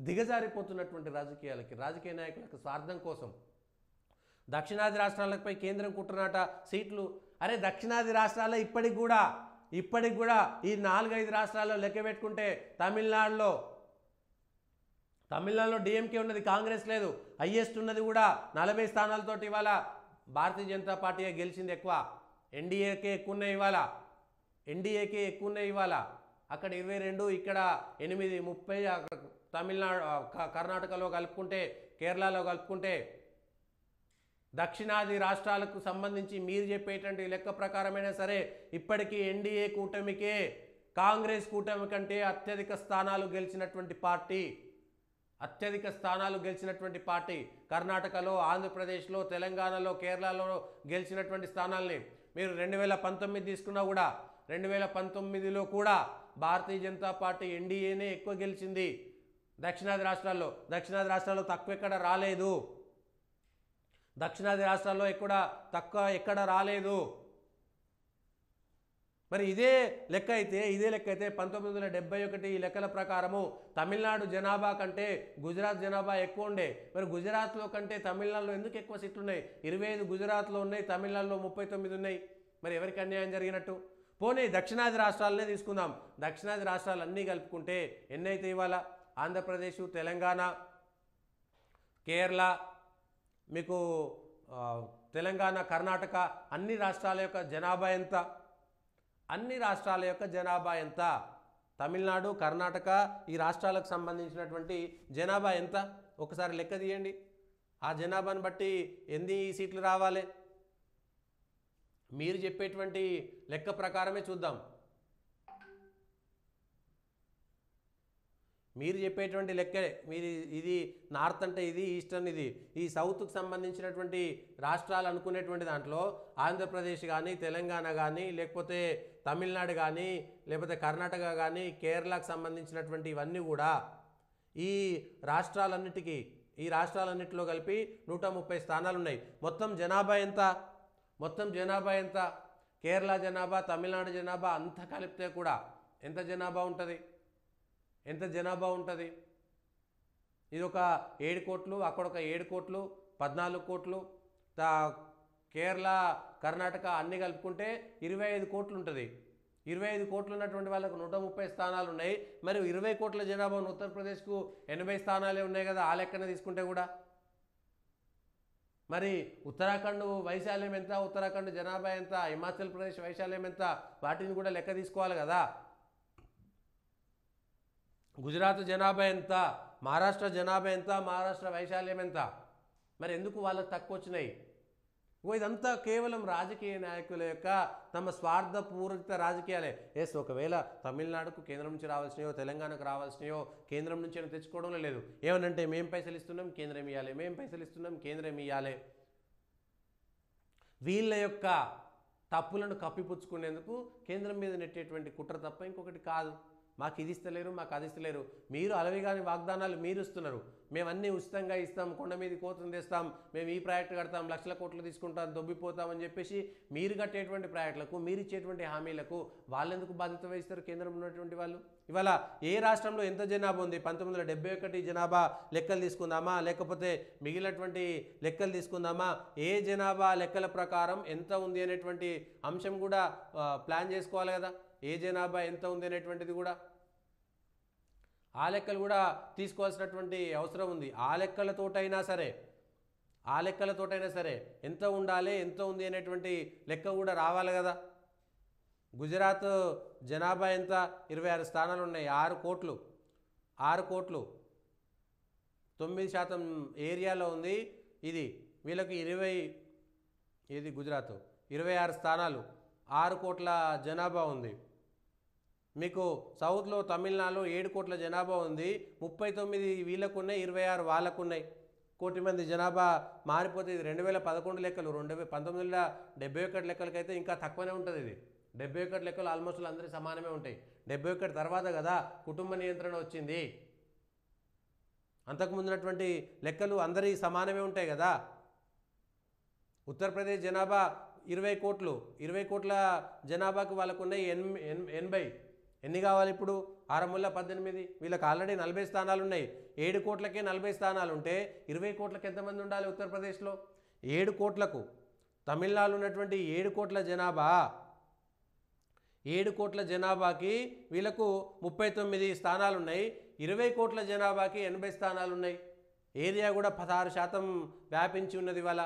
దిగజారిపోతున్నటువంటి రాజకీయ నాయకులకు స్వార్థం కోసం దక్షిణాది రాష్ట్రాలపై కేంద్రం కుట్రనాట సీట్లు. అరే దక్షిణాది రాష్ట్రాల్లో ఇప్పటికి కూడా ఈ 4-5 రాష్ట్రాల్లో లెక్క పెట్టుకుంటే తమిళనాడులో డిఎంకే ఉన్నది, కాంగ్రెస్ లేదు. హైయెస్ట్ ఉన్నది కూడా 40 స్థానాలతోటి ఇవాళ భారతీయ జనతా పార్టీ గెలిచింది ఎక్కువ. ఎన్డీఏకే ఎక్కువ ఉన్నాయి ఇవాళ. అక్కడ 22, ఇక్కడ 8, 30. అక్కడ తమిళనాడు కర్ణాటకలో కలుపుకుంటే, కేరళలో కలుపుకుంటే దక్షిణాది రాష్ట్రాలకు సంబంధించి మీరు చెప్పేటువంటి లెక్క ప్రకారమైనా సరే ఇప్పటికీ ఎన్డీఏ కూటమికే కాంగ్రెస్ కూటమి కంటే అత్యధిక స్థానాలు గెలిచినటువంటి పార్టీ కర్ణాటకలో, ఆంధ్రప్రదేశ్లో, తెలంగాణలో, కేరళలో గెలిచినటువంటి స్థానాల్ని మీరు 2019 తీసుకున్నా కూడా 2019లో కూడా భారతీయ జనతా పార్టీ ఎన్డీఏనే ఎక్కువ గెలిచింది దక్షిణాది రాష్ట్రాల్లో తక్కువ ఎక్కడ రాలేదు. మరి ఇదే లెక్క అయితే 1971 ఈ లెక్కల ప్రకారము తమిళనాడు జనాభా కంటే గుజరాత్ జనాభా ఎక్కువ ఉండే. మరి గుజరాత్లో కంటే తమిళనాడులో ఎందుకు ఎక్కువ సీట్లు ఉన్నాయి? 25 గుజరాత్లో ఉన్నాయి, తమిళనాడులో 39 ఉన్నాయి. మరి ఎవరికి అన్యాయం జరిగినట్టు? పోనీ దక్షిణాది రాష్ట్రాలనే తీసుకుందాం. దక్షిణాది రాష్ట్రాలు అన్నీ కలుపుకుంటే ఎన్నైతే ఇవాళ ఆంధ్రప్రదేశ్, తెలంగాణ, కేరళ, మీకు తెలంగాణ, కర్ణాటక అన్ని రాష్ట్రాల యొక్క జనాభా ఎంత? తమిళనాడు, కర్ణాటక ఈ రాష్ట్రాలకు సంబంధించినటువంటి జనాభా ఎంత? ఒకసారి లెక్క తీయండి. ఆ జనాభాను బట్టి ఎన్ని సీట్లు రావాలి? మీరు చెప్పేటువంటి లెక్క ప్రకారమే చూద్దాం. మీరు చెప్పేటువంటి లెక్కే. మీరు ఇది నార్త్ అంటే ఇది, ఈస్ట్ అని ఇది. ఈ సౌత్కు సంబంధించినటువంటి రాష్ట్రాలు అనుకునేటువంటి దాంట్లో ఆంధ్రప్రదేశ్ కానీ, తెలంగాణ కానీ, లేకపోతే తమిళనాడు కానీ, లేకపోతే కర్ణాటక కానీ, కేరళకు సంబంధించినటువంటి ఇవన్నీ కూడా ఈ రాష్ట్రాలన్నిటిలో కలిపి 130 స్థానాలు ఉన్నాయి. మొత్తం జనాభా ఎంత? కేరళ జనాభా, తమిళనాడు జనాభా అంతా కలిపితే కూడా ఎంత జనాభా ఉంటుంది? ఇది ఒక 7 కోట్లు, అక్కడ ఒక 7 కోట్లు, 14 కోట్లు. కేరళ, కర్ణాటక అన్నీ కలుపుకుంటే 25 కోట్లు ఉంటుంది. 25 కోట్లు ఉన్నటువంటి వాళ్ళకు 130 స్థానాలు ఉన్నాయి. మరి 20 కోట్ల జనాభా ఉన్న ఉత్తరప్రదేశ్కు 80 స్థానాలే ఉన్నాయి కదా, ఆ లెక్కన తీసుకుంటే కూడా. మరి ఉత్తరాఖండ్ వైశాల్యం ఎంత? ఉత్తరాఖండ్ జనాభా ఎంత? హిమాచల్ ప్రదేశ్ వైశాల్యం ఎంత? వాటిని కూడా లెక్క తీసుకోవాలి కదా. గుజరాత్ జనాభా ఎంత? మహారాష్ట్ర జనాభా ఎంత? మహారాష్ట్ర వైశాల్యం ఎంత? మరి ఎందుకు వాళ్ళకి తక్కువ వచ్చినాయి? ఇదంతా కేవలం రాజకీయ నాయకుల యొక్క తమ స్వార్థపూరిత రాజకీయాలే. ఒకవేళ తమిళనాడుకు కేంద్రం నుంచి రావాల్సినయో, తెలంగాణకు రావాల్సినయో కేంద్రం నుంచి తెచ్చుకోవడంలో లేదు. ఏమనంటే మేము పైసలు ఇస్తున్నాం, కేంద్రం ఇవ్వాలి. వీళ్ళ యొక్క తప్పులను కప్పిపుచ్చుకునేందుకు కేంద్రం మీద నెట్టేటువంటి కుట్ర తప్ప ఇంకొకటి కాదు. మాకు ఇది ఇస్తలేరు, మాకు అది ఇస్తలేరు. మీరు అలవిగాని వాగ్దానాలు మీరు ఇస్తున్నారు. మేము అన్నీ ఉచితంగా ఇస్తాం, కొండ మీద కోతను తెస్తాం, మేము ఈ ప్రాజెక్టు కడతాం, లక్షల కోట్లు తీసుకుంటాం, దొబ్బిపోతామని చెప్పేసి మీరు కట్టేటువంటి ప్రాజెక్టులకు, మీరు ఇచ్చేటువంటి హామీలకు వాళ్ళెందుకు బాధ్యత వహిస్తారు? కేంద్రంలో ఉన్నటువంటి వాళ్ళు. ఇవాళ ఏ రాష్ట్రంలో ఎంత జనాభా ఉంది? 1971 జనాభా లెక్కలు తీసుకుందామా, లేకపోతే మిగిలినటువంటి లెక్కలు తీసుకుందామా? ఏ జనాభా లెక్కల ప్రకారం ఎంత ఉంది అనేటువంటి అంశం కూడా ప్లాన్ చేసుకోవాలి కదా. ఏ జనాభా ఎంత ఉంది అనేటువంటిది కూడా ఆ లెక్కలు కూడా తీసుకోవాల్సినటువంటి అవసరం ఉంది. ఆ లెక్కలతోటైనా సరే ఎంత ఉండాలి, ఎంత ఉంది అనేటువంటి లెక్క కూడా రావాలి కదా. గుజరాత్ జనాభా ఎంత? 26 స్థానాలు ఉన్నాయి, 6 కోట్లు, 9% ఏరియాలో ఉంది ఇది. వీళ్ళకి 20 గుజరాత్ 26 స్థానాలు, 6 కోట్ల జనాభా ఉంది. మీకు సౌత్లో తమిళనాడులో 7 కోట్ల జనాభా ఉంది, 39 వీళ్ళకు ఉన్నాయి, 26 వాళ్ళకు ఉన్నాయి. కోటి మంది జనాభా మారిపోతే ఇది 2011 లెక్కలు. 1971 లెక్కలకైతే ఇంకా తక్కువనే ఉంటుంది. ఇది 71 లెక్కలు ఆల్మోస్ట్ అందరూ సమానమే ఉంటాయి. 71 తర్వాత కదా కుటుంబ నియంత్రణ వచ్చింది. అంతకుముందున్నటువంటి లెక్కలు అందరి సమానమే ఉంటాయి కదా. ఉత్తరప్రదేశ్ జనాభా 20 కోట్ల జనాభాకు వాళ్ళకు ఉన్నాయి ఎన్ని కావాలి ఇప్పుడు 6×18 వీళ్ళకి ఆల్రెడీ 40 స్థానాలు ఉన్నాయి. 7 కోట్లకే 40 స్థానాలు ఉంటే 20 కోట్లకు ఎంతమంది ఉండాలి ఉత్తరప్రదేశ్లో? 7 కోట్లకు తమిళనాడు ఉన్నటువంటి 7 కోట్ల జనాభా 7 కోట్ల జనాభాకి వీళ్ళకు 39 స్థానాలు ఉన్నాయి. 20 కోట్ల జనాభాకి 80 స్థానాలు ఉన్నాయి. ఏరియా కూడా 16% వ్యాపించి ఉన్నది. ఇవాళ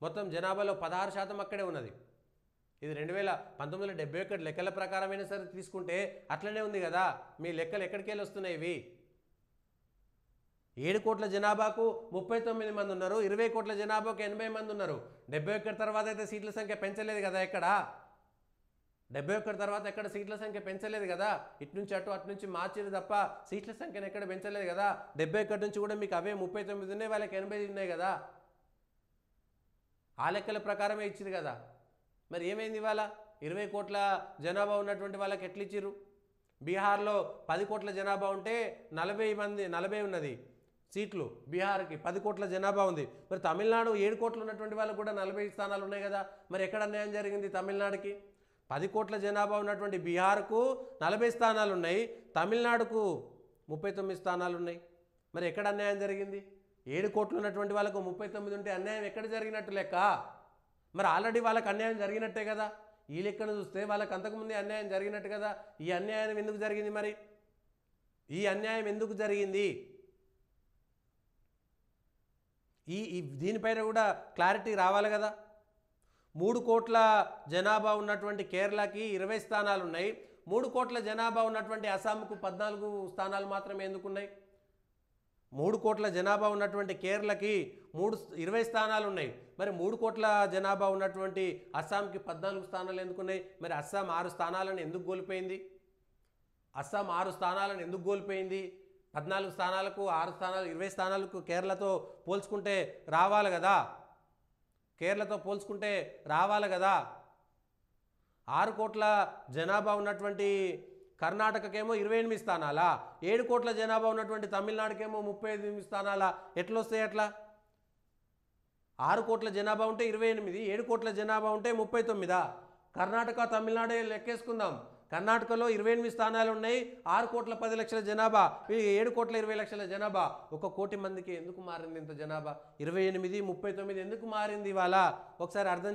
మొత్తం జనాభాలో 16% అక్కడే ఉన్నది. ఇది 1971 లెక్కల ప్రకారమైనా సరే తీసుకుంటే అట్లనే ఉంది కదా. మీ లెక్కలు ఎక్కడికి వెళ్ళి వస్తున్నాయి ఇవి? 7 కోట్ల జనాభాకు 39 మంది ఉన్నారు. 20 కోట్ల జనాభాకు 80 మంది ఉన్నారు. 71 తర్వాత అయితే సీట్ల సంఖ్య పెంచలేదు కదా. ఎక్కడ 71 తర్వాత ఎక్కడ సీట్ల సంఖ్య పెంచలేదు కదా. ఇటు నుంచి అటు అటు నుంచి మార్చేది తప్ప సీట్ల సంఖ్యను ఎక్కడ పెంచలేదు కదా. 71 నుంచి కూడా మీకు అవే 39 ఉన్నాయి, వాళ్ళకి 80 ఉన్నాయి కదా. ఆ లెక్కల ప్రకారమే ఇచ్చింది కదా. మరి ఏమైంది ఇవాళ? 20 కోట్ల జనాభా ఉన్నటువంటి వాళ్ళకి ఎట్లా ఇచ్చిర్రు? బీహార్లో 10 కోట్ల జనాభా ఉంటే 40 ఉన్నది సీట్లు. బీహార్కి 10 కోట్ల జనాభా ఉంది. మరి తమిళనాడు 7 కోట్లు ఉన్నటువంటి వాళ్ళకు కూడా 40 స్థానాలు ఉన్నాయి కదా. మరి ఎక్కడ అన్యాయం జరిగింది తమిళనాడుకి? 10 కోట్ల జనాభా ఉన్నటువంటి బీహార్కు 40 స్థానాలు ఉన్నాయి, తమిళనాడుకు 39 స్థానాలు ఉన్నాయి. మరి ఎక్కడ అన్యాయం జరిగింది? 7 కోట్లు ఉన్నటువంటి వాళ్ళకు 39 ఉంటే అన్యాయం ఎక్కడ జరిగినట్టు లెక్క? మరి ఆల్రెడీ వాళ్ళకి అన్యాయం జరిగినట్టే కదా. ఈ లెక్కను చూస్తే వాళ్ళకి అంతకుముందే అన్యాయం జరిగినట్టు కదా. ఈ అన్యాయం ఎందుకు జరిగింది? మరి ఈ అన్యాయం ఎందుకు జరిగింది? దీనిపైన కూడా క్లారిటీ రావాలి కదా. 3 కోట్ల జనాభా ఉన్నటువంటి కేరళకి 20 స్థానాలు ఉన్నాయి. 3 కోట్ల జనాభా ఉన్నటువంటి అస్సాంకు 14 స్థానాలు మాత్రమే ఎందుకున్నాయి? 3 కోట్ల జనాభా ఉన్నటువంటి కేరళకి 20 స్థానాలు ఉన్నాయి. మరి 3 కోట్ల జనాభా ఉన్నటువంటి అస్సాంకి 14 స్థానాలు ఎందుకున్నాయి? మరి అస్సాం 6 స్థానాలను ఎందుకు కోల్పోయింది? అస్సాం 6 స్థానాలను ఎందుకు కోల్పోయింది? 14 స్థానాలకు 6 స్థానాలు 20 స్థానాలకు కేరళతో పోల్చుకుంటే రావాలి కదా. కేరళతో పోల్చుకుంటే రావాలి కదా. 6 కోట్ల జనాభా ఉన్నటువంటి కర్ణాటకకేమో 28 స్థానాలా, 7 కోట్ల జనాభా ఉన్నటువంటి తమిళనాడుకేమో 38 స్థానాలా? ఎట్లా వస్తాయి అట్లా? 6 కోట్ల జనాభా ఉంటే 28, 7 కోట్ల జనాభా ఉంటే 39. కర్ణాటక తమిళనాడే లెక్కేసుకుందాం. కర్ణాటకలో 28 స్థానాలు ఉన్నాయి, 6 కోట్ల 10 లక్షల జనాభా, 7 కోట్ల 20 లక్షల జనాభా. 1 కోటి మందికి ఎందుకు మారింది ఇంత జనాభా? 28, 39 ఎందుకు మారింది ఇవాళ? ఒకసారి అర్థం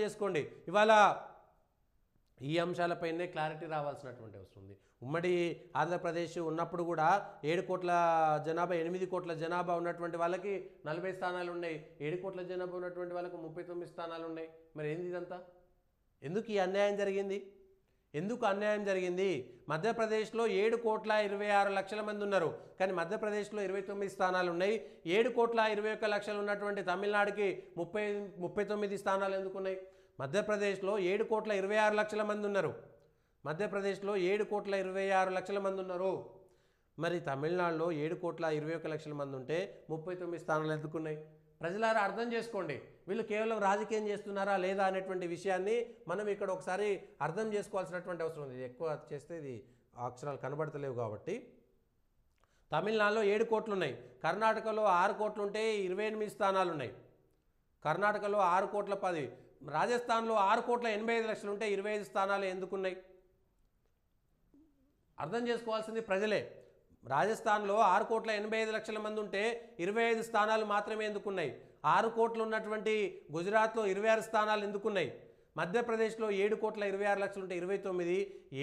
చేసుకోండి. ఇవాళ ఈ అంశాలపైనే క్లారిటీ రావాల్సినటువంటి అవసరం ఉంది. ఉమ్మడి ఆంధ్రప్రదేశ్ ఉన్నప్పుడు కూడా 7 కోట్ల జనాభా 8 కోట్ల జనాభా ఉన్నటువంటి వాళ్ళకి 40 స్థానాలు ఉన్నాయి, 7 కోట్ల జనాభా ఉన్నటువంటి వాళ్ళకు 39 స్థానాలు ఉన్నాయి. మరి ఏంది ఇదంతా? ఎందుకు ఈ అన్యాయం జరిగింది? మధ్యప్రదేశ్లో 7 కోట్ల 26 లక్షల మంది ఉన్నారు, కానీ మధ్యప్రదేశ్లో 29 స్థానాలు ఉన్నాయి. 7 కోట్ల 21 లక్షలు ఉన్నటువంటి తమిళనాడుకి 39 స్థానాలు ఎందుకున్నాయి? మధ్యప్రదేశ్లో 7 కోట్ల 26 లక్షల మంది ఉన్నారు. మధ్యప్రదేశ్లో 7 కోట్ల 26 లక్షల మంది ఉన్నారు. మరి తమిళనాడులో 7 కోట్ల 21 లక్షల మంది ఉంటే 39 స్థానాలు ఎందుకున్నాయి? ప్రజలారా అర్థం చేసుకోండి. వీళ్ళు కేవలం రాజకీయం చేస్తున్నారా లేదా అనేటువంటి విషయాన్ని మనం ఇక్కడ ఒకసారి అర్థం చేసుకోవాల్సినటువంటి అవసరం ఉంది. ఎక్కువ చేస్తే ఇది అక్షరాలు కనబడతలేవు కాబట్టి. తమిళనాడులో 7 కోట్లు ఉన్నాయి, కర్ణాటకలో 6 కోట్లు ఉంటే 28 స్థానాలు ఉన్నాయి. కర్ణాటకలో 6 కోట్ల 10, రాజస్థాన్లో 6 కోట్ల 85 లక్షలు ఉంటే 25 స్థానాలు ఎందుకున్నాయి? అర్థం చేసుకోవాల్సింది ప్రజలే. రాజస్థాన్లో 6 కోట్ల 85 లక్షల మంది ఉంటే 25 స్థానాలు మాత్రమే ఎందుకున్నాయి? 6 కోట్లు ఉన్నటువంటి గుజరాత్లో 26 స్థానాలు ఎందుకున్నాయి? మధ్యప్రదేశ్లో 7 కోట్ల 26 లక్షలు ఉంటే 29,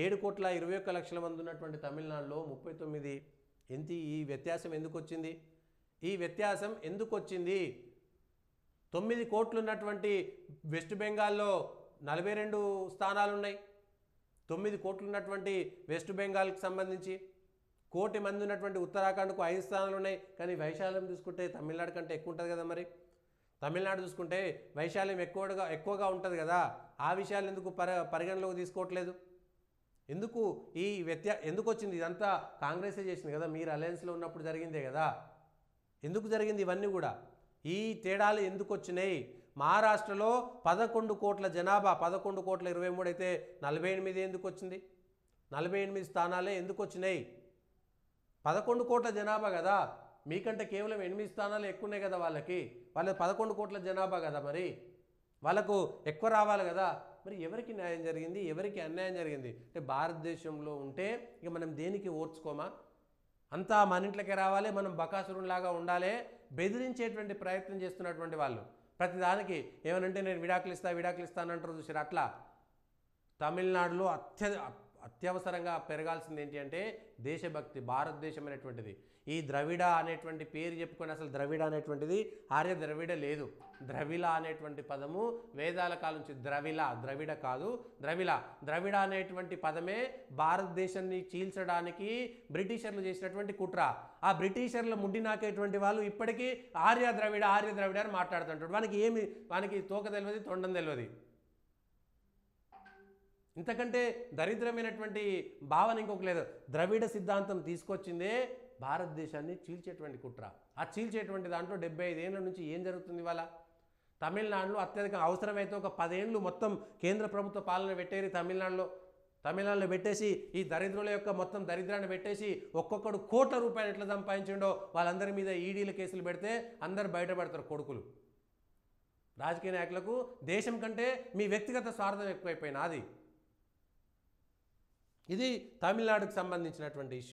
7 కోట్ల 21 లక్షల మంది ఉన్నటువంటి తమిళనాడులో 39. ఈ వ్యత్యాసం ఎందుకు వచ్చింది? 9 కోట్లు ఉన్నటువంటి వెస్ట్ బెంగాల్లో 42 స్థానాలు ఉన్నాయి. 9 కోట్లు ఉన్నటువంటి వెస్ట్ బెంగాల్కి సంబంధించి 1 కోటి మంది ఉన్నటువంటి ఉత్తరాఖండ్కు 5 స్థానాలు ఉన్నాయి. కానీ వైశాల్యం చూసుకుంటే తమిళనాడు కంటే ఎక్కువ ఉంటుంది కదా. మరి తమిళనాడు చూసుకుంటే వైశాల్యం ఎక్కువగా ఉంటుంది కదా. ఆ విషయాలు ఎందుకు పరిగణలోకి తీసుకోవట్లేదు? ఎందుకు ఎందుకు వచ్చింది? ఇదంతా కాంగ్రెసే చేసింది కదా. మీరు అలయన్స్లో ఉన్నప్పుడు జరిగిందే కదా. ఎందుకు జరిగింది ఇవన్నీ కూడా? ఈ తేడాలు ఎందుకు వచ్చినాయి? మహారాష్ట్రలో 11 కోట్ల జనాభా 11 కోట్ల 23 అయితే 48 ఎందుకు వచ్చింది? 48 స్థానాలే ఎందుకు వచ్చినాయి? 11 కోట్ల జనాభా కదా. మీకంటే కేవలం 8 స్థానాలు ఎక్కువ ఉన్నాయి కదా వాళ్ళకి. వాళ్ళ 11 కోట్ల జనాభా కదా. మరి వాళ్ళకు ఎక్కువ రావాలి కదా. మరి ఎవరికి న్యాయం జరిగింది, ఎవరికి అన్యాయం జరిగింది? అంటే భారతదేశంలో ఉంటే ఇక మనం దేనికి ఓర్చుకోమా? అంతా మన ఇంట్లోకే రావాలి, మనం బకాసురునిలాగా ఉండాలి, బెదిరించేటువంటి ప్రయత్నం చేస్తున్నటువంటి వాళ్ళు. ప్రతిదానికి ఏమనంటే నేను విడాకులు ఇస్తానంటారు చూసారు. అట్లా తమిళనాడులో అత్యవసరంగా పెరగాల్సింది ఏంటి అంటే దేశభక్తి, భారతదేశం అనేటువంటిది. ఈ ద్రవిడ అనేటువంటి పేరు చెప్పుకొని అసలు ద్రవిడ అనేటువంటిది ఆర్య ద్రవిడ లేదు. ద్రవిళ అనేటువంటి పదము వేదాల కాలం నుంచి, ద్రవిడ కాదు ద్రవిడ అనేటువంటి పదమే భారతదేశాన్ని చీల్చడానికి బ్రిటిషర్లు చేసినటువంటి కుట్ర. ఆ బ్రిటిషర్ల ముడ్డి నాకేటువంటి వాళ్ళు ఇప్పటికీ ఆర్య ద్రవిడ అని మాట్లాడుతుంటాడు. వానికి తోక తెలియదు, తొండం తెలియదు. ఇంతకంటే దరిద్రమైనటువంటి భావన ఇంకొక లేదు. ద్రవిడ సిద్ధాంతం తీసుకొచ్చిందే భారతదేశాన్ని చీల్చేటువంటి కుట్ర. ఆ చీల్చేటువంటి దాంట్లో 75 ఏళ్ళ నుంచి ఏం జరుగుతుంది? ఇవాళ తమిళనాడులో అత్యధిక అవసరమైతే ఒక 10 ఏళ్ళు మొత్తం కేంద్ర ప్రభుత్వ పాలన పెట్టేది తమిళనాడులో పెట్టేసి ఈ దరిద్రుల యొక్క మొత్తం దరిద్రాన్ని పెట్టేసి ఒక్కొక్కడు కోట్ల రూపాయలు ఎట్లా సంపాదించిండో వాళ్ళందరి మీద ఈడీల కేసులు పెడితే అందరు బయటపడతారు కొడుకులు. రాజకీయ నాయకులకు దేశం కంటే మీ వ్యక్తిగత స్వార్థం ఎక్కువైపోయినా అది. ఇది తమిళనాడుకు సంబంధించినటువంటి ఇష్యూ.